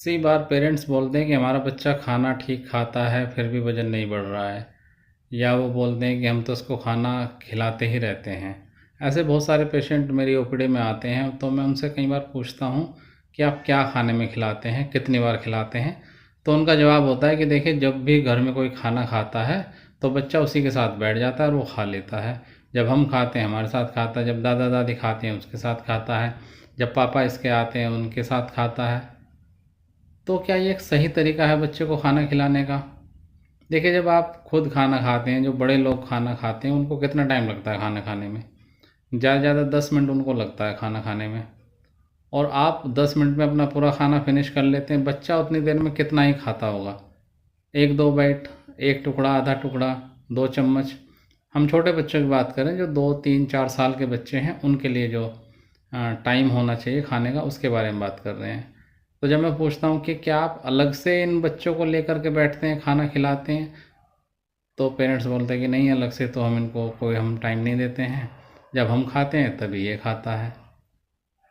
कई बार पेरेंट्स बोलते हैं कि हमारा बच्चा खाना ठीक खाता है फिर भी वज़न नहीं बढ़ रहा है, या वो बोलते हैं कि हम तो उसको खाना खिलाते ही रहते हैं। ऐसे बहुत सारे पेशेंट मेरी ओपीडी में आते हैं, तो मैं उनसे कई बार पूछता हूँ कि आप क्या खाने में खिलाते हैं, कितनी बार खिलाते हैं। तो उनका जवाब होता है कि देखिए, जब भी घर में कोई खाना खाता है तो बच्चा उसी के साथ बैठ जाता है और वो खा लेता है। जब हम खाते हैं हमारे साथ खाता है, जब दादा दादी खाते हैं उसके साथ खाता है, जब पापा इसके आते हैं उनके साथ खाता है। तो क्या ये एक सही तरीका है बच्चे को खाना खिलाने का? देखिए, जब आप खुद खाना खाते हैं, जो बड़े लोग खाना खाते हैं उनको कितना टाइम लगता है खाना खाने में? ज़्यादा से ज़्यादा 10 मिनट उनको लगता है खाना खाने में। और आप 10 मिनट में अपना पूरा खाना फिनिश कर लेते हैं। बच्चा उतनी देर में कितना ही खाता होगा? एक दो बाइट, एक टुकड़ा, आधा टुकड़ा, 2 चम्मच। हम छोटे बच्चों की बात करें, जो 2 3 4 साल के बच्चे हैं, उनके लिए जो टाइम होना चाहिए खाने का, उसके बारे में बात कर रहे हैं। तो जब मैं पूछता हूँ कि क्या आप अलग से इन बच्चों को लेकर के बैठते हैं, खाना खिलाते हैं, तो पेरेंट्स बोलते हैं कि नहीं, अलग से तो हम इनको कोई हम टाइम नहीं देते हैं, जब हम खाते हैं तभी ये खाता है।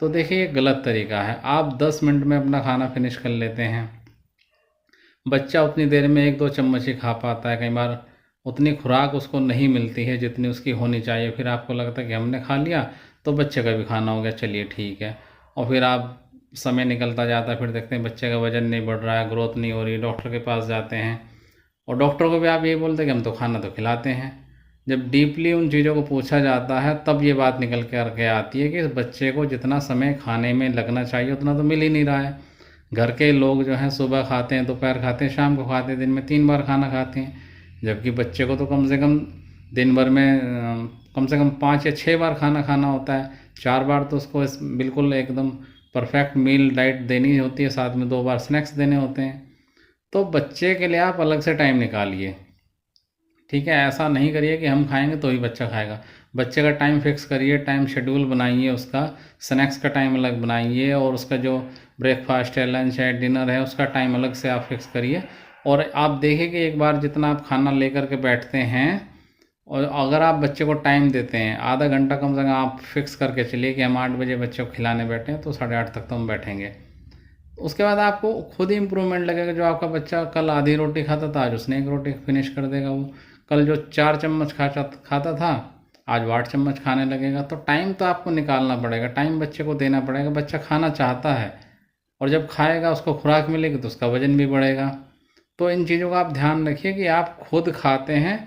तो देखिए, ये गलत तरीका है। आप 10 मिनट में अपना खाना फिनिश कर लेते हैं, बच्चा उतनी देर में 1 2 चम्मच ही खा पाता है। कई बार उतनी खुराक उसको नहीं मिलती है जितनी उसकी होनी चाहिए। फिर आपको लगता है कि हमने खा लिया तो बच्चे का भी खाना हो गया, चलिए ठीक है। और फिर आप समय निकलता जाता है, फिर देखते हैं बच्चे का वजन नहीं बढ़ रहा है, ग्रोथ नहीं हो रही, डॉक्टर के पास जाते हैं और डॉक्टर को भी आप यही बोलते हैं कि हम तो खाना तो खिलाते हैं। जब डीपली उन चीज़ों को पूछा जाता है तब ये बात निकल कर के आती है कि बच्चे को जितना समय खाने में लगना चाहिए उतना तो मिल ही नहीं रहा है। घर के लोग जो हैं सुबह खाते हैं, दोपहर खाते हैं, शाम को खाते हैं, दिन में 3 बार खाना खाते हैं। जबकि बच्चे को तो कम से कम दिन भर में कम से कम 5 या 6 बार खाना खाना होता है। 4 बार तो उसको बिल्कुल एकदम परफेक्ट मील डाइट देनी होती है, साथ में 2 बार स्नैक्स देने होते हैं। तो बच्चे के लिए आप अलग से टाइम निकालिए, ठीक है। ऐसा नहीं करिए कि हम खाएंगे तो ही बच्चा खाएगा। बच्चे का टाइम फिक्स करिए, टाइम शेड्यूल बनाइए, उसका स्नैक्स का टाइम अलग बनाइए और उसका जो ब्रेकफास्ट है, लंच है, डिनर है, उसका टाइम अलग से आप फिक्स करिए। और आप देखिए कि एक बार जितना आप खाना लेकर के बैठते हैं, और अगर आप बच्चे को टाइम देते हैं आधा घंटा, कम से कम आप फिक्स करके चलिए कि हम 8 बजे बच्चे को खिलाने बैठे हैं तो 8:30 तक तो हम बैठेंगे। उसके बाद आपको खुद ही इम्प्रूवमेंट लगेगा। जो आपका बच्चा कल आधी रोटी खाता था, आज उसने 1 रोटी फिनिश कर देगा। वो कल जो 4 चम्मच खाता था, आज वो 8 चम्मच खाने लगेगा। तो टाइम तो आपको निकालना पड़ेगा, टाइम बच्चे को देना पड़ेगा। बच्चा खाना चाहता है और जब खाएगा उसको खुराक मिलेगी तो उसका वजन भी बढ़ेगा। तो इन चीज़ों का आप ध्यान रखिए कि आप खुद खाते हैं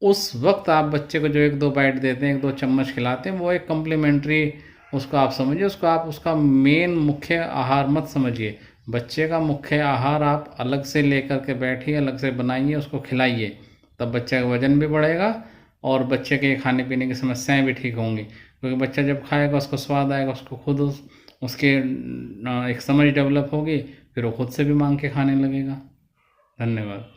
उस वक्त आप बच्चे को जो 1 2 बाइट देते हैं, 1 2 चम्मच खिलाते हैं, वो एक कम्प्लीमेंट्री उसको आप समझिए। उसको आप उसका मेन मुख्य आहार मत समझिए। बच्चे का मुख्य आहार आप अलग से लेकर के बैठिए, अलग से बनाइए, उसको खिलाइए। तब बच्चे का वजन भी बढ़ेगा और बच्चे के खाने पीने की समस्याएं भी ठीक होंगी। क्योंकि बच्चा जब खाएगा उसको स्वाद आएगा, उसको खुद उसके एक समझ डेवलप होगी, फिर वो खुद से भी मांग के खाने लगेगा। धन्यवाद।